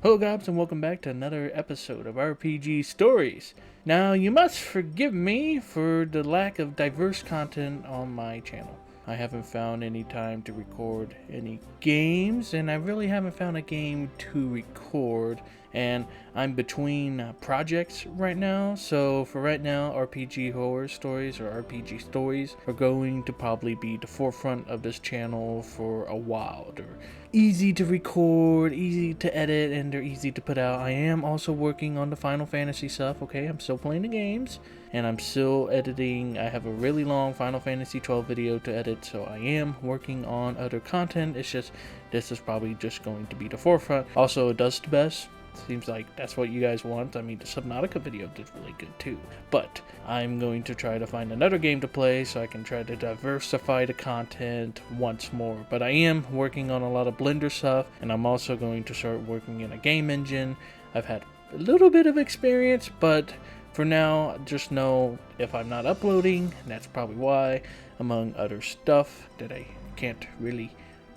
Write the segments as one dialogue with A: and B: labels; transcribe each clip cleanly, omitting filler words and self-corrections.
A: Hello guys and welcome back to another episode of RPG Stories. Now you must forgive me for the lack of diverse content on my channel. I haven't found any time to record any games, and I really haven't found a game to record, and I'm between projects right now. So for right now, RPG horror stories or RPG stories are going to probably be the forefront of this channel for a while. They're easy to record, easy to edit, and they're easy to put out. I am also working on the Final Fantasy stuff, okay? I'm still playing the games, and I'm still editing. I have a really long Final Fantasy 12 video to edit, so I am working on other content. It's just, this is probably just going to be the forefront. Also, it does the best. Seems like that's what you guys want. I mean, the Subnautica video did really good too. But I'm going to try to find another game to play so I can try to diversify the content once more. But I am working on a lot of Blender stuff, and I'm also going to start working in a game engine. I've had a little bit of experience, but for now, just know if I'm not uploading, that's probably why, among other stuff that I can't really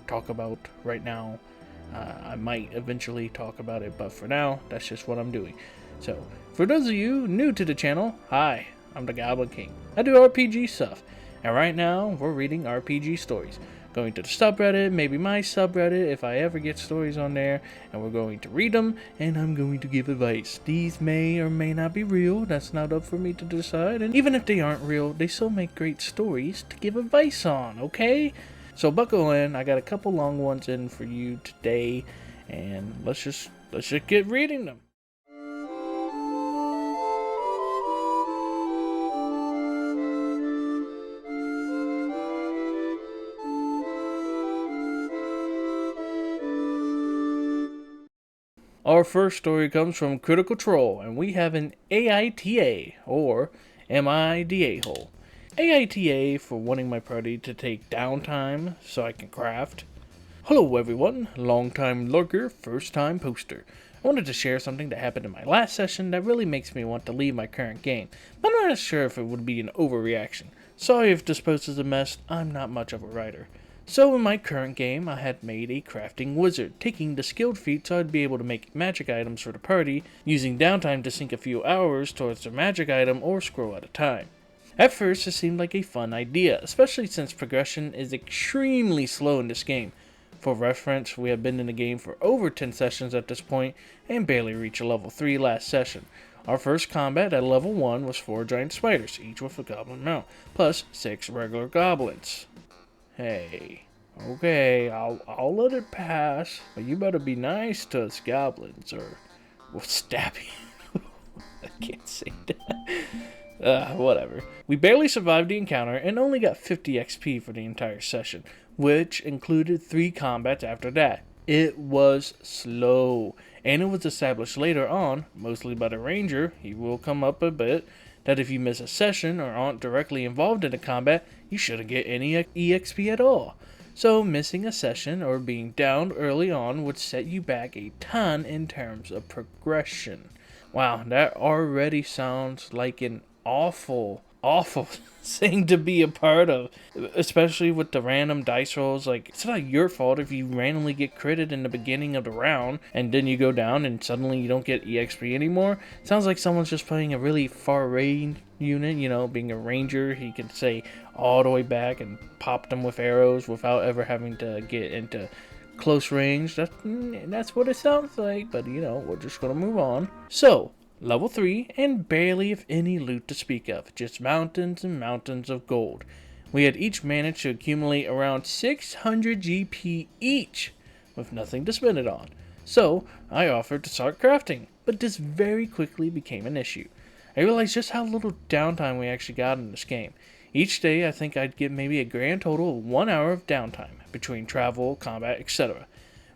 A: talk about right now. I might eventually talk about it, but for now, that's just what I'm doing. So, for those of you new to the channel, hi, I'm the Goblin King. I do RPG stuff, and right now, we're reading RPG stories. Going to the subreddit, maybe my subreddit, if I ever get stories on there, and we're going to read them, and I'm going to give advice. These may or may not be real, that's not up for me to decide, and even if they aren't real, they still make great stories to give advice on, okay? So buckle in, I got a couple long ones in for you today, and let's just get reading them. Our first story comes from Critical Troll, and we have an AITA, or Am I the A-hole? AITA for wanting my party to take downtime so I can craft. Hello everyone, long time lurker, first time poster. I wanted to share something that happened in my last session that really makes me want to leave my current game, but I'm not sure if it would be an overreaction. Sorry if this post is a mess, I'm not much of a writer. So in my current game, I had made a crafting wizard, taking the skilled feat so I'd be able to make magic items for the party, using downtime to sink a few hours towards the magic item or scroll at a time. At first, it seemed like a fun idea, especially since progression is extremely slow in this game. For reference, we have been in the game for over 10 sessions at this point, and barely reached a level 3 last session. Our first combat at level 1 was 4 giant spiders, each with a goblin mount, plus 6 regular goblins. Hey, okay, I'll let it pass, but you better be nice to us goblins, or we'll stab you. I can't say that. Whatever. We barely survived the encounter and only got 50 XP for the entire session, which included 3 combats after that. It was slow, and it was established later on, mostly by the ranger, he will come up a bit, that if you miss a session or aren't directly involved in a combat, you shouldn't get any EXP at all. So missing a session or being downed early on would set you back a ton in terms of progression. Wow, that already sounds like an awful thing to be a part of, especially with the random dice rolls. Like, it's not your fault if you randomly get critted in the beginning of the round and then you go down and suddenly you don't get EXP anymore. Sounds like someone's just playing a really far range unit, you know, being a ranger, he can say all the way back and pop them with arrows without ever having to get into close range. That's what it sounds like, but you know, we're just gonna move on. So level 3, and barely if any loot to speak of, just mountains and mountains of gold. We had each managed to accumulate around 600 GP each, with nothing to spend it on. So I offered to start crafting, but this very quickly became an issue. I realized just how little downtime we actually got in this game. Each day I think I'd get maybe a grand total of 1 hour of downtime, between travel, combat, etc.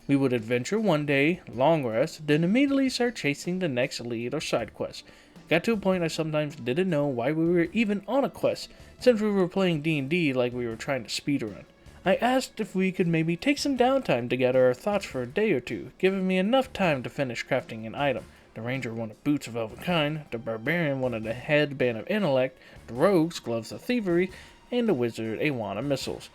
A: We would adventure one day, long rest, then immediately start chasing the next lead or side quest. Got to a point I sometimes didn't know why we were even on a quest, since we were playing D&D like we were trying to speedrun. I asked if we could maybe take some downtime to gather our thoughts for a day or two, giving me enough time to finish crafting an item. The ranger wanted boots of elvenkind, the barbarian wanted a headband of intellect, the rogues gloves of thievery, and the wizard a wand of missiles.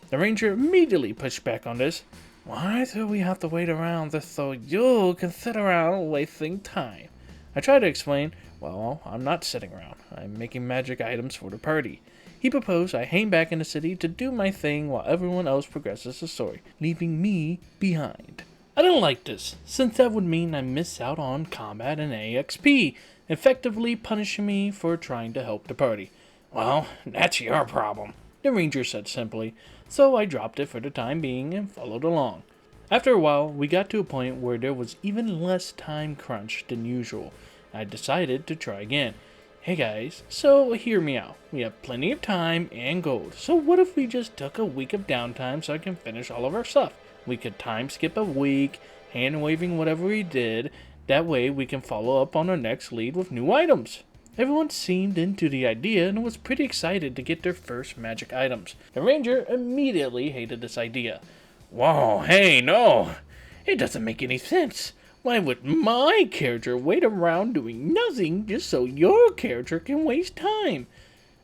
A: The ranger immediately pushed back on this. Why do we have to wait around just so you can sit around wasting time? I try to explain, well, I'm not sitting around. I'm making magic items for the party. He proposed I hang back in the city to do my thing while everyone else progresses the story, leaving me behind. I don't like this, since that would mean I miss out on combat and AXP, effectively punishing me for trying to help the party. Well, that's your problem, the ranger said simply, so I dropped it for the time being and followed along. After a while, we got to a point where there was even less time crunch than usual. I decided to try again. Hey guys, so hear me out. We have plenty of time and gold, so what if we just took a week of downtime so I can finish all of our stuff? We could time skip a week, hand waving whatever we did, that way we can follow up on our next lead with new items. Everyone seemed into the idea and was pretty excited to get their first magic items. The ranger immediately hated this idea. Whoa, hey, no! It doesn't make any sense. Why would my character wait around doing nothing just so your character can waste time?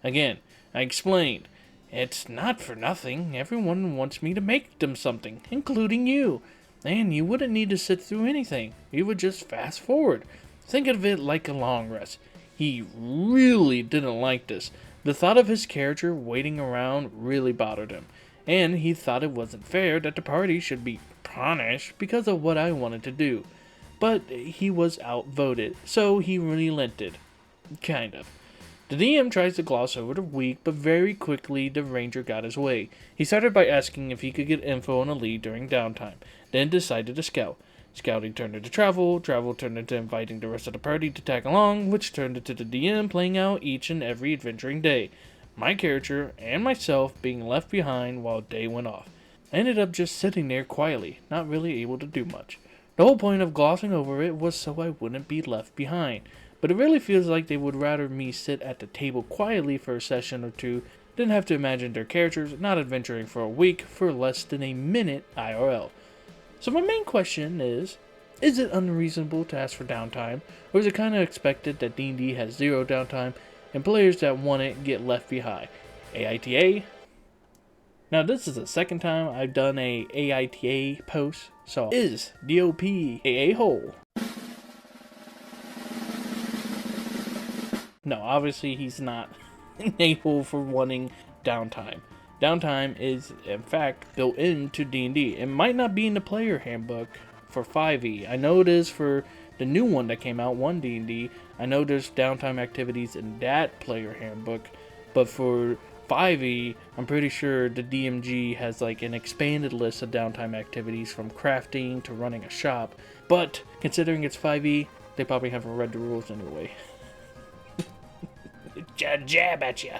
A: Again, I explained. It's not for nothing. Everyone wants me to make them something, including you. And you wouldn't need to sit through anything. You would just fast forward. Think of it like a long rest. He really didn't like this. The thought of his character waiting around really bothered him. And he thought it wasn't fair that the party should be punished because of what I wanted to do. But he was outvoted, so he relented. Kind of. The DM tries to gloss over the week, but very quickly the ranger got his way. He started by asking if he could get info on a lead during downtime, then decided to scout. Scouting turned into travel turned into inviting the rest of the party to tag along, which turned into the DM playing out each and every adventuring day. My character and myself being left behind while day went off. I ended up just sitting there quietly, not really able to do much. The whole point of glossing over it was so I wouldn't be left behind, but it really feels like they would rather me sit at the table quietly for a session or two than have to imagine their characters not adventuring for a week for less than a minute IRL. So my main question is it unreasonable to ask for downtime, or is it kind of expected that D&D has zero downtime and players that want it get left behind? AITA? Now this is the second time I've done a AITA post, so is DOP a hole? No, obviously he's not an a-hole for wanting downtime. Downtime is, in fact, built into D&D. It might not be in the player handbook for 5e. I know it is for the new one that came out, 1D&D. I know there's downtime activities in that player handbook, but for 5e, I'm pretty sure the DMG has like an expanded list of downtime activities from crafting to running a shop. But considering it's 5e, they probably haven't read the rules anyway. Jab at ya.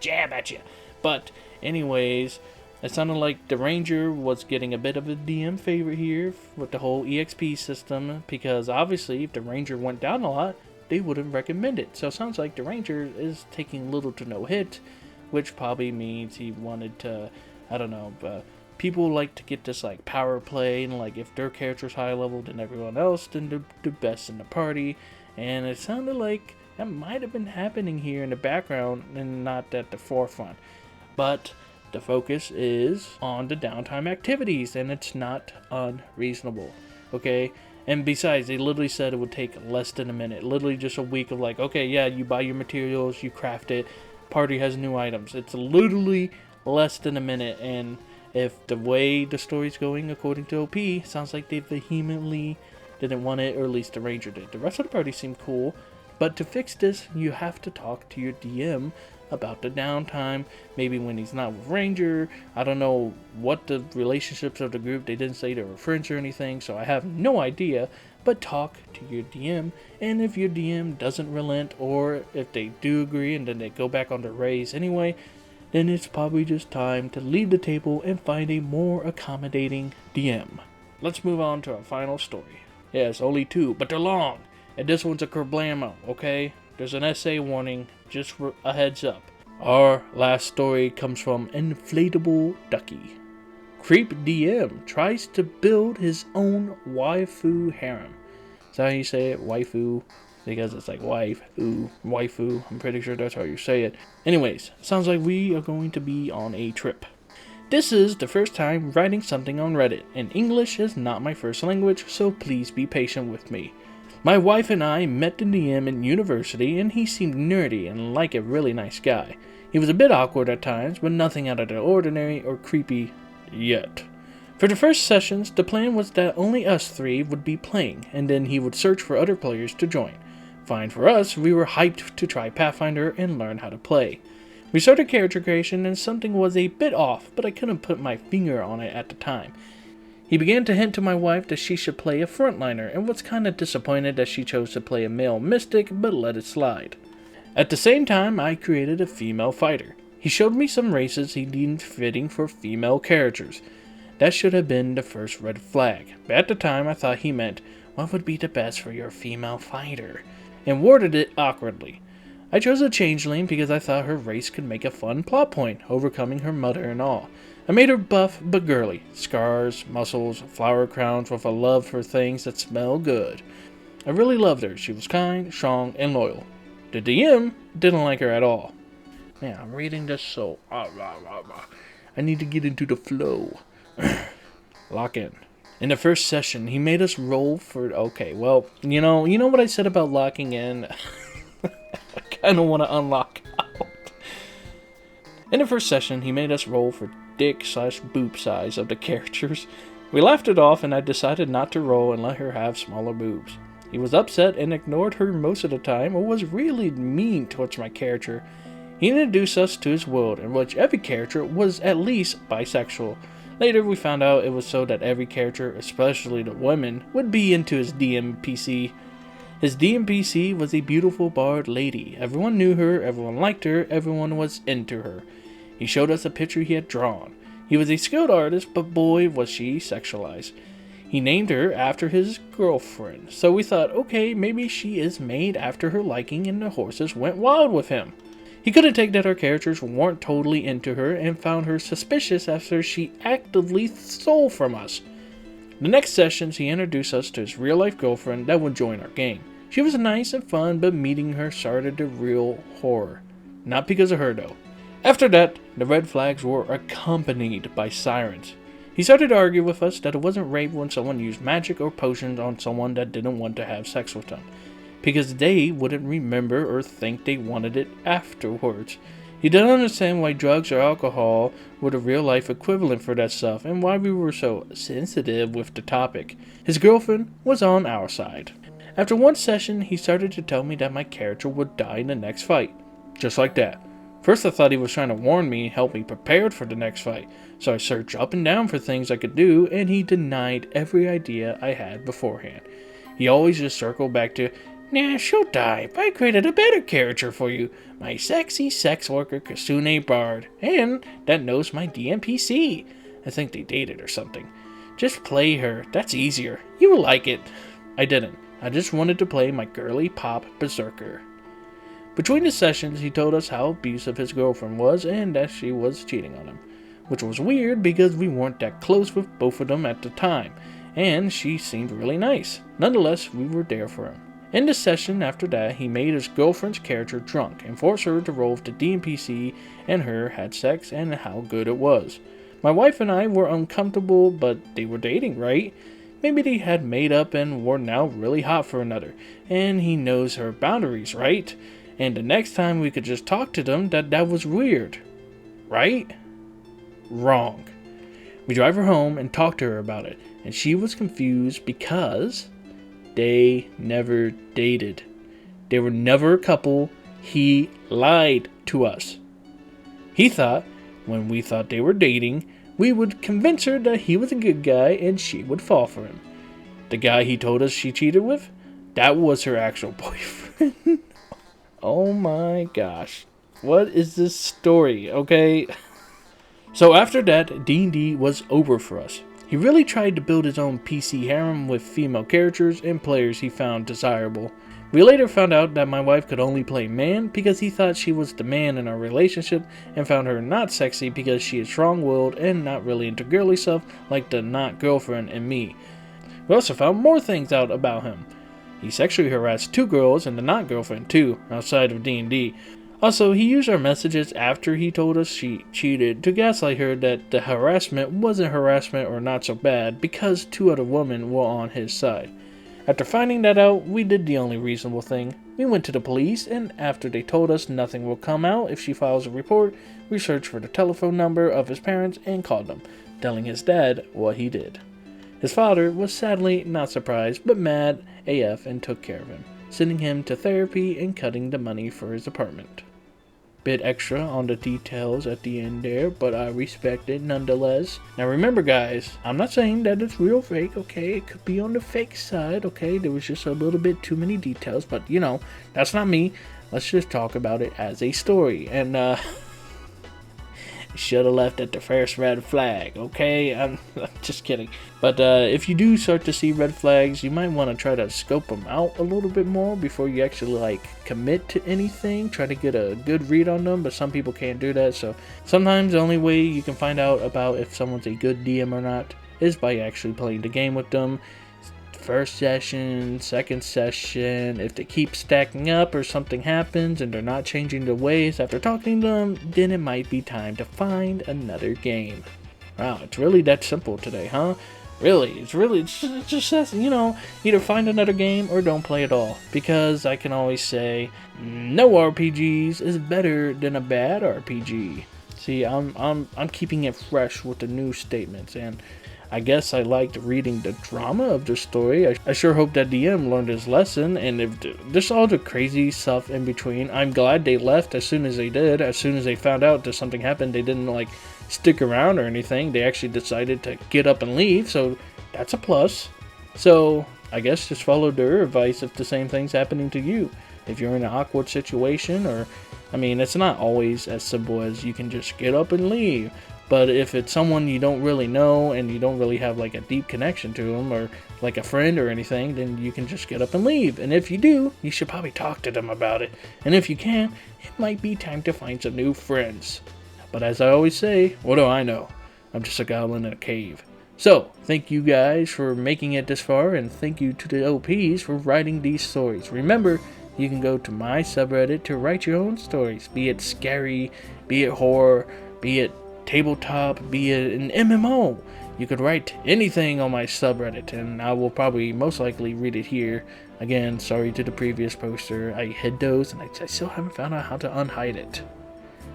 A: Jab at ya. But anyways, it sounded like the ranger was getting a bit of a DM favorite here with the whole EXP system, because obviously if the ranger went down a lot, they wouldn't recommend it. So it sounds like the ranger is taking little to no hit, which probably means he wanted to, I don't know, people like to get this like power play, and like if their character's high level than everyone else, then they're the best in the party. And it sounded like that might have been happening here in the background and not at the forefront. But the focus is on the downtime activities, and it's not unreasonable, okay? And besides, they literally said it would take less than a minute. Literally just a week of like, okay, yeah, you buy your materials, you craft it, party has new items. It's literally less than a minute, and if the way the story's going according to OP, sounds like they vehemently didn't want it, or at least the ranger did. The rest of the party seemed cool, but to fix this, you have to talk to your DM about the downtime, maybe when he's not with ranger. I don't know what the relationships of the group, they didn't say they were friends or anything, so I have no idea, but talk to your DM, and if your DM doesn't relent, or if they do agree and then they go back on their raise anyway, then it's probably just time to leave the table and find a more accommodating DM. Let's move on to our final story. Yes, only 2, but they're long, and this one's a kerblamo, okay? There's an essay warning, just for a heads up. Our last story comes from Inflatable Ducky. Creep DM tries to build his own waifu harem. Is that how you say it? Waifu? Because it's like waifu. I'm pretty sure that's how you say it. Anyways, sounds like we are going to be on a trip. This is the first time writing something on Reddit, and English is not my first language, so please be patient with me. My wife and I met the DM in university, and he seemed nerdy and like a really nice guy. He was a bit awkward at times, but nothing out of the ordinary or creepy yet. For the first sessions, the plan was that only us three would be playing, and then he would search for other players to join. Fine for us, we were hyped to try Pathfinder and learn how to play. We started character creation and something was a bit off, but I couldn't put my finger on it at the time. He began to hint to my wife that she should play a frontliner and was kinda disappointed that she chose to play a male mystic, but let it slide. At the same time, I created a female fighter. He showed me some races he deemed fitting for female characters. That should have been the first red flag, but at the time I thought he meant, what would be the best for your female fighter? And worded it awkwardly. I chose a changeling because I thought her race could make a fun plot point, overcoming her mother and all. I made her buff but girly, scars, muscles, flower crowns with a love for things that smell good. I really loved her. She was kind, strong, and loyal. The DM didn't like her at all. Man, I'm reading this so... I need to get into the flow. Lock in. In the first session, he made us roll for... Okay, well, you know what I said about locking in? I kind of want to unlock out. In the first session, he made us roll for dick/boob size of the characters. We laughed it off and I decided not to roll and let her have smaller boobs. He was upset and ignored her most of the time or was really mean towards my character. He introduced us to his world in which every character was at least bisexual. Later we found out it was so that every character, especially the women, would be into his DMPC. His DMPC was a beautiful bard lady. Everyone knew her, everyone liked her, everyone was into her. He showed us a picture he had drawn. He was a skilled artist, but boy was she sexualized. He named her after his girlfriend, so we thought, okay, maybe she is made after her liking and the horses went wild with him. He couldn't take that our characters weren't totally into her and found her suspicious after she actively stole from us. The next sessions he introduced us to his real-life girlfriend that would join our game. She was nice and fun, but meeting her started the real horror. Not because of her though. After that, the red flags were accompanied by sirens. He started to argue with us that it wasn't rape when someone used magic or potions on someone that didn't want to have sex with them, because they wouldn't remember or think they wanted it afterwards. He didn't understand why drugs or alcohol were the real-life equivalent for that stuff and why we were so sensitive with the topic. His girlfriend was on our side. After one session, he started to tell me that my character would die in the next fight. Just like that. First I thought he was trying to warn me and help me prepared for the next fight, so I searched up and down for things I could do, and he denied every idea I had beforehand. He always just circled back to, nah, she'll die, but I created a better character for you, my sexy sex worker Kasune Bard, and that knows my DMPC. I think they dated or something. Just play her, that's easier, you will like it. I didn't, I just wanted to play my girly pop berserker. Between the sessions, he told us how abusive his girlfriend was and that she was cheating on him, which was weird because we weren't that close with both of them at the time, and she seemed really nice. Nonetheless, we were there for him. In the session after that, he made his girlfriend's character drunk and forced her to roll if the DMPC and her had sex and how good it was. My wife and I were uncomfortable, but they were dating, right? Maybe they had made up and were now really hot for another, and he knows her boundaries, right? And the next time we could just talk to them that was weird. Right? Wrong. We drive her home and talk to her about it, and she was confused because they never dated. They were never a couple. He lied to us. He thought, when we thought they were dating, we would convince her that he was a good guy and she would fall for him. The guy he told us she cheated with, that was her actual boyfriend. Oh my gosh. What is this story, okay? So after that, D&D was over for us. He really tried to build his own PC harem with female characters and players he found desirable. We later found out that my wife could only play man because he thought she was the man in our relationship and found her not sexy because she is strong-willed and not really into girly stuff like the not girlfriend and me. We also found more things out about him. He sexually harassed 2 girls and the not girlfriend too, outside of D&D. Also, he used our messages after he told us she cheated to gaslight her that the harassment wasn't harassment or not so bad because 2 other women were on his side. After finding that out, we did the only reasonable thing. We went to the police, and after they told us nothing will come out if she files a report, we searched for the telephone number of his parents and called them, telling his dad what he did. His father was sadly not surprised, but mad AF and took care of him, sending him to therapy and cutting the money for his apartment. Bit extra on the details at the end there, but I respect it nonetheless. Now remember guys, I'm not saying that it's real fake, okay? It could be on the fake side, okay? There was just a little bit too many details, but you know, that's not me. Let's just talk about it as a story. And should have left at the first red flag, okay? I'm just kidding. But if you do start to see red flags, you might want to try to scope them out a little bit more before you actually like commit to anything. Try to get a good read on them, but some people can't do that. So sometimes the only way you can find out about if someone's a good DM or not is by actually playing the game with them. First session, second session, if they keep stacking up or something happens and they're not changing their ways after talking to them, then it might be time to find another game. Wow, it's really that simple today, huh? Really, it's just that, you know, either find another game or don't play at all. Because I can always say, no RPGs is better than a bad RPG. See, I'm keeping it fresh with the new statements, and I guess I liked reading the drama of the story. I sure hope that DM learned his lesson, and if there's all the crazy stuff in between, I'm glad they left as soon as they did. As soon as they found out that something happened, they didn't like stick around or anything. They actually decided to get up and leave, so that's a plus. So I guess just follow their advice if the same thing's happening to you. If you're in an awkward situation, or I mean, it's not always as simple as you can just get up and leave. But if it's someone you don't really know and you don't really have like a deep connection to them or like a friend or anything, then you can just get up and leave. And if you do, you should probably talk to them about it. And if you can't, it might be time to find some new friends. But as I always say, what do I know? I'm just a goblin in a cave. So, thank you guys for making it this far, and thank you to the OPs for writing these stories. Remember, you can go to my subreddit to write your own stories, be it scary, be it horror, be it tabletop, be it an MMO. You could write anything on my subreddit, and I will probably most likely read it here. Again, sorry to the previous poster. I hid those, and I still haven't found out how to unhide it.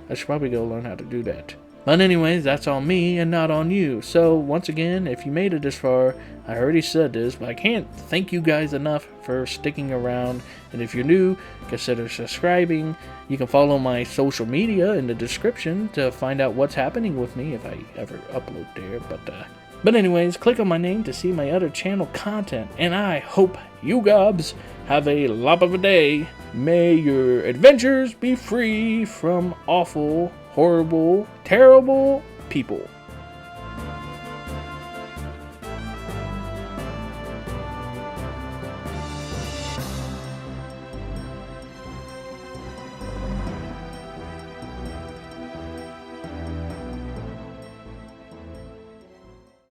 A: I should probably go learn how to do that. But anyways, that's on me and not on you. So once again, if you made it this far, I already said this, but I can't thank you guys enough for sticking around. And if you're new, consider subscribing. You can follow my social media in the description to find out what's happening with me if I ever upload there. But anyways, click on my name to see my other channel content. And I hope you gobs have a lot of a day. May your adventures be free from awful, horrible, terrible people.